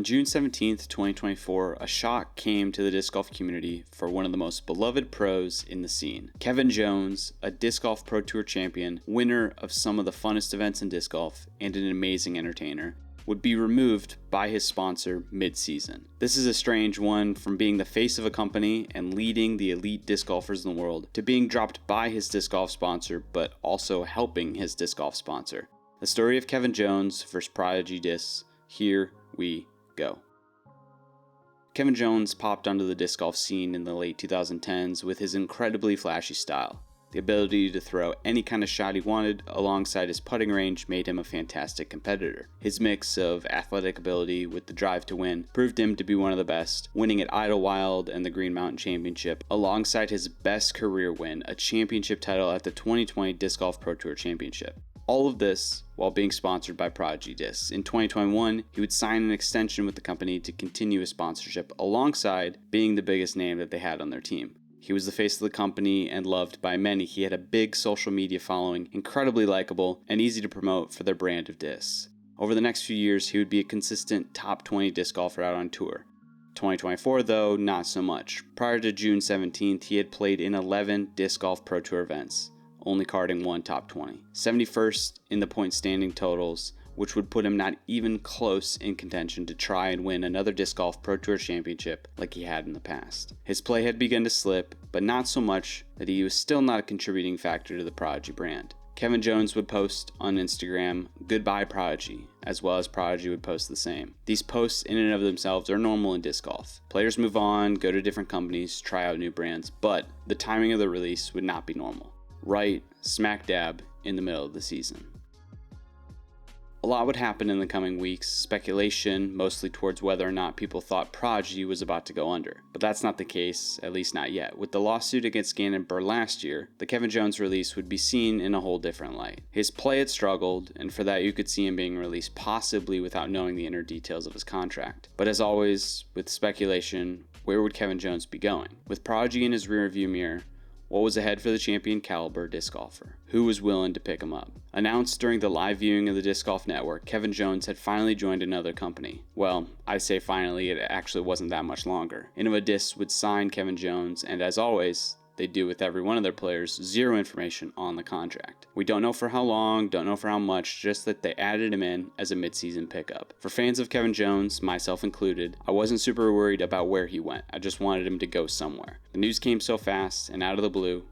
On June 17th, 2024, a shock came to the disc golf community for one of the most beloved pros in the scene. Kevin Jones, a Disc Golf Pro Tour champion, winner of some of the funnest events in disc golf, and an amazing entertainer, would be removed by his sponsor mid-season. This is a strange one, from being the face of a company and leading the elite disc golfers in the world, to being dropped by his disc golf sponsor, but also helping his disc golf sponsor. The story of Kevin Jones versus Prodigy Discs. Here we go. Kevin Jones popped onto the disc golf scene in the late 2010s with his incredibly flashy style. The ability to throw any kind of shot he wanted alongside his putting range made him a fantastic competitor. His mix of athletic ability with the drive to win proved him to be one of the best, winning at Idlewild and the Green Mountain Championship, alongside his best career win, a championship title at the 2020 Disc Golf Pro Tour Championship. All of this while being sponsored by Prodigy Discs. In 2021, he would sign an extension with the company to continue his sponsorship alongside being the biggest name that they had on their team. He was the face of the company and loved by many. He had a big social media following, incredibly likable, and easy to promote for their brand of discs. Over the next few years, he would be a consistent top 20 disc golfer out on tour. 2024, though, not so much. Prior to June 17th, he had played in 11 Disc Golf Pro Tour events, only carding one top 20. 71st in the point standing totals, which would put him not even close in contention to try and win another Disc Golf Pro Tour Championship like he had in the past. His play had begun to slip, but not so much that he was still not a contributing factor to the Prodigy brand. Kevin Jones would post on Instagram, "Goodbye Prodigy," as well as Prodigy would post the same. These posts in and of themselves are normal in disc golf. Players move on, go to different companies, try out new brands, but the timing of the release would not be normal. Right smack dab in the middle of the season. A lot would happen in the coming weeks, speculation mostly towards whether or not people thought Prodigy was about to go under. But that's not the case, at least not yet. With the lawsuit against Gannon Burr last year, the Kevin Jones release would be seen in a whole different light. His play had struggled, and for that you could see him being released possibly without knowing the inner details of his contract. But as always, with speculation, where would Kevin Jones be going? With Prodigy in his rearview mirror, what was ahead for the champion caliber disc golfer? Who was willing to pick him up? Announced during the live viewing of the Disc Golf Network, Kevin Jones had finally joined another company. Well, I say finally, it actually wasn't that much longer. Innova Discs would sign Kevin Jones, and as always, they do with every one of their players, zero information on the contract. We don't know for how long, don't know for how much, just that they added him in as a mid-season pickup. For fans of Kevin Jones, myself included, I wasn't super worried about where he went. I just wanted him to go somewhere. The news came so fast and out of the blue,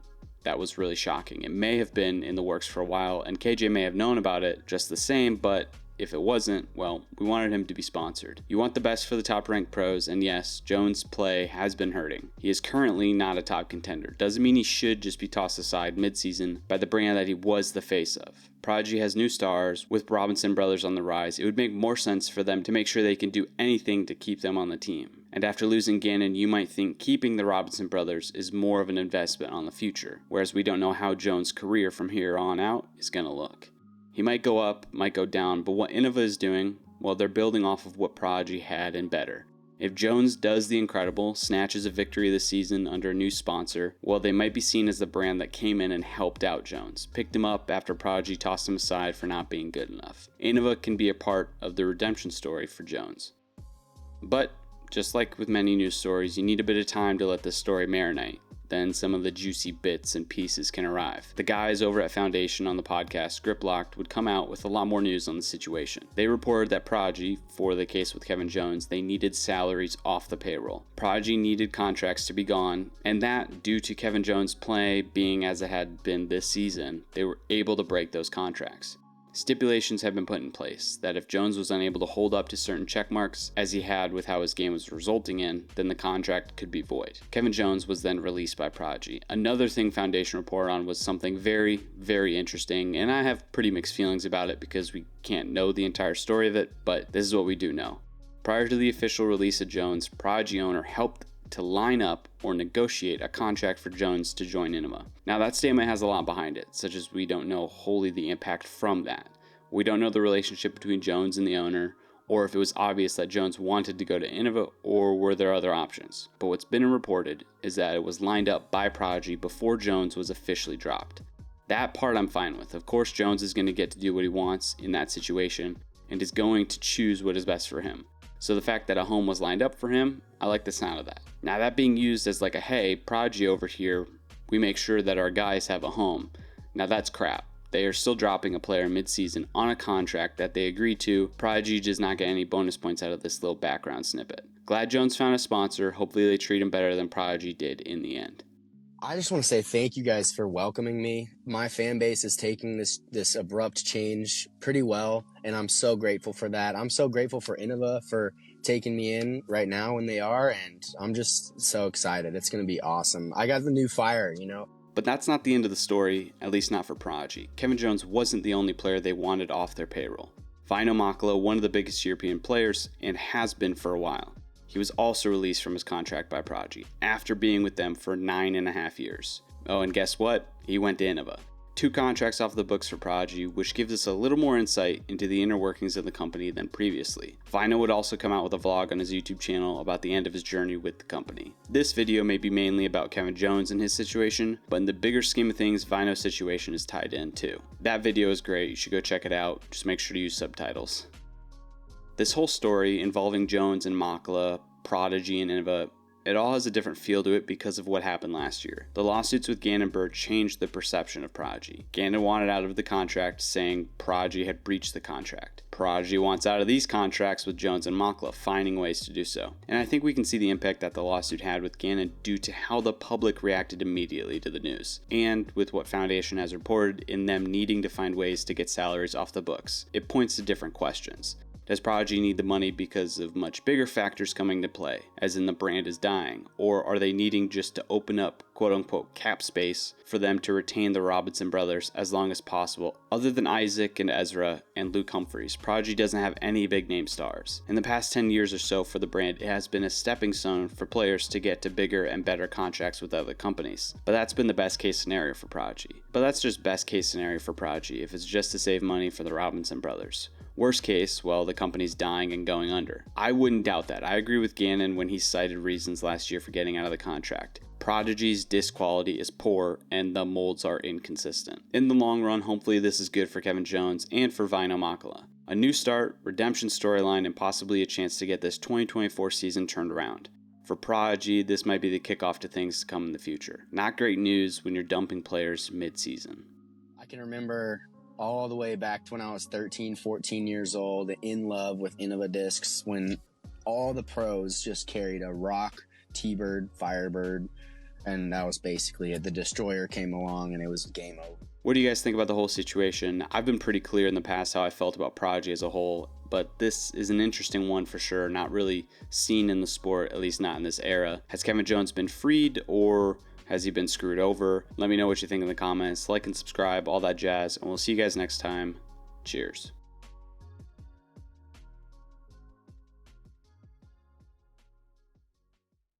that was really shocking. It may have been in the works for a while, and KJ may have known about it just the same, but if it wasn't, well, we wanted him to be sponsored. You want the best for the top-ranked pros, and yes, Jones' play has been hurting. He is currently not a top contender. Doesn't mean he should just be tossed aside mid-season by the brand that he was the face of. Prodigy has new stars. With Robinson brothers on the rise, it would make more sense for them to make sure they can do anything to keep them on the team. And after losing Gannon, you might think keeping the Robinson brothers is more of an investment on the future, whereas we don't know how Jones' career from here on out is going to look. He might go up, might go down, but what Innova is doing, well, they're building off of what Prodigy had and better. If Jones does the incredible, snatches a victory this season under a new sponsor, well, they might be seen as the brand that came in and helped out Jones, picked him up after Prodigy tossed him aside for not being good enough. Innova can be a part of the redemption story for Jones. But, just like with many news stories, you need a bit of time to let this story marinate. Then some of the juicy bits and pieces can arrive. The guys over at Foundation on the podcast Script Locked would come out with a lot more news on the situation. They reported that Prodigy, for the case with Kevin Jones, they needed salaries off the payroll. Prodigy needed contracts to be gone, and that, due to Kevin Jones' play being as it had been this season, they were able to break those contracts. Stipulations have been put in place that if Jones was unable to hold up to certain checkmarks, as he had with how his game was resulting in, then the contract could be void. Kevin Jones was then released by Prodigy. Another thing Foundation reported on was something very, very interesting, and I have pretty mixed feelings about it because we can't know the entire story of it, but this is what we do know. Prior to the official release of Jones, Prodigy owner helped to line up or negotiate a contract for Jones to join Innova. Now that statement has a lot behind it, such as we don't know wholly the impact from that. We don't know the relationship between Jones and the owner, or if it was obvious that Jones wanted to go to Innova, or were there other options. But what's been reported is that it was lined up by Prodigy before Jones was officially dropped. That part I'm fine with. Of course, Jones is going to get to do what he wants in that situation, and is going to choose what is best for him. So the fact that a home was lined up for him, I like the sound of that. Now that being used as like a, hey, Prodigy over here, we make sure that our guys have a home. Now that's crap. They are still dropping a player mid-season on a contract that they agreed to. Prodigy does not get any bonus points out of this little background snippet. Glad Jones found a sponsor. Hopefully they treat him better than Prodigy did in the end. I just want to say thank you guys for welcoming me. My fan base is taking this abrupt change pretty well, and I'm so grateful for that. I'm so grateful for Innova for taking me in right now when they are, and I'm just so excited. It's going to be awesome. I got the new fire, you know. But that's not the end of the story, at least not for Prodigy. Kevin Jones wasn't the only player they wanted off their payroll. Vaino Makela, one of the biggest European players, and has been for a while. He was also released from his contract by Prodigy, after being with them for 9.5 years. Oh, and guess what? He went to Innova. 2 contracts off the books for Prodigy, which gives us a little more insight into the inner workings of the company than previously. Vaino would also come out with a vlog on his YouTube channel about the end of his journey with the company. This video may be mainly about Kevin Jones and his situation, but in the bigger scheme of things, Vaino's situation is tied in too. That video is great, you should go check it out, just make sure to use subtitles. This whole story involving Jones and Makela, Prodigy and Innova, it all has a different feel to it because of what happened last year. The lawsuits with Gannon Bird changed the perception of Prodigy. Gannon wanted out of the contract, saying Prodigy had breached the contract. Prodigy wants out of these contracts with Jones and Makela, finding ways to do so. And I think we can see the impact that the lawsuit had with Gannon due to how the public reacted immediately to the news, and with what Foundation has reported in them needing to find ways to get salaries off the books. It points to different questions. Does Prodigy need the money because of much bigger factors coming to play, as in the brand is dying, or are they needing just to open up quote-unquote cap space for them to retain the Robinson brothers as long as possible? Other than Isaac and Ezra and Luke Humphries, Prodigy doesn't have any big name stars. In the past 10 years or so for the brand, it has been a stepping stone for players to get to bigger and better contracts with other companies. But that's been the best case scenario for Prodigy. But that's just best case scenario for Prodigy if it's just to save money for the Robinson brothers. Worst case, well, the company's dying and going under. I wouldn't doubt that. I agree with Gannon when he cited reasons last year for getting out of the contract. Prodigy's disc quality is poor and the molds are inconsistent. In the long run, hopefully this is good for Kevin Jones and for Vaino Makela. A new start, redemption storyline, and possibly a chance to get this 2024 season turned around. For Prodigy, this might be the kickoff to things to come in the future. Not great news when you're dumping players mid-season. I can remember all the way back to when I was 13, 14 years old, in love with Innova discs, when all the pros just carried a Rock, T-Bird, Firebird, and that was basically it. The Destroyer came along and it was game over. What do you guys think about the whole situation? I've been pretty clear in the past how I felt about Prodigy as a whole, but this is an interesting one for sure, not really seen in the sport, at least not in this era. Has Kevin Jones been freed, or has he been screwed over? Let me know what you think in the comments. Like and subscribe, all that jazz, and we'll see you guys next time. Cheers.